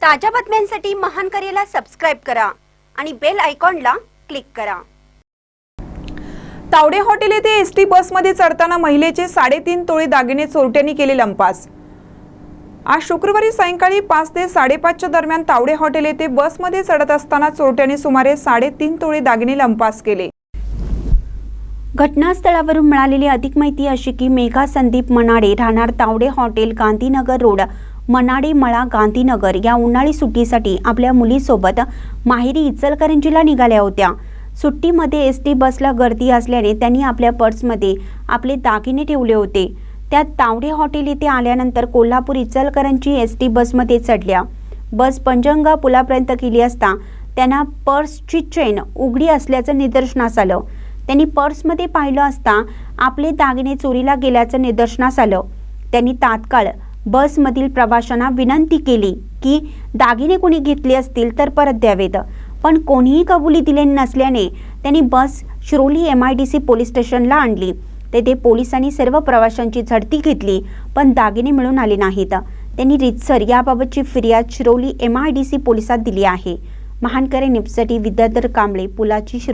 ताज्या बातम्यांसाठी महान करेला सबस्क्राइब करा आणि बेल आयकॉनला क्लिक करा। तावडे हॉटेल येथे एसटी बसमध्ये चढताना महिलेचे 3.5 तोळे दागिने चोरट्यांनी केले लंपास। आज शुक्रवारी सायंकाळी 5 ते 5:30 दरम्यान तावडे हॉटेल येथे बसमध्ये चढत असताना चोरट्यांनी सुमारे 3.5 तोळे दागिने लंपास केले। घटनास्थळावरून मिळालेली अधिक माहिती अशी की मेघा संदीप मनाडे राहणार तावडे हॉटेल गांधीनगर रोड मनाडे मळा गांधीनगर या उन्हाळी सुट्टीसाठी आपल्या मुलीसोबत माहेरी इचलकरंजीला निघाल्या होत्या। सुट्टीमध्ये एसटी बसला गर्दी असल्याने त्यांनी आपल्या पर्समध्ये आपले दागिने ठेवले होते। त्यात तावडे हॉटेल येथे आल्यानंतर कोल्हापूर इचलकरंजी एसटी बसमध्ये चढल्या। बस पंजंगा पुलापर्यंत गेली असता त्यांना पर्सची चेन उघडी असल्याचं निदर्शनास आलं। त्यांनी पर्समध्ये पाहिलं असता आपले दागिने चोरीला गेल्याचं निदर्शनास आलं। त्यांनी तात्काळ बसमधील प्रवाशांना विनंती केली की दागिने कोणी घेतले असतील तर परत द्यावेत, पण कोणीही कबुली दिली नसल्याने त्यांनी बस शिरोली MIDC पोलीस स्टेशनला आणली। तेथे पोलिसांनी सर्व प्रवाशांची झडती घेतली, पण दागिने मिळून आले नाहीत। त्यांनी रितसर याबाबतची फिर्याद शिरोली MIDC पोलिसात दिली आहे। महानकरे न्यूजसाठी विद्याधर कांबळे, पुलाची शिरोली।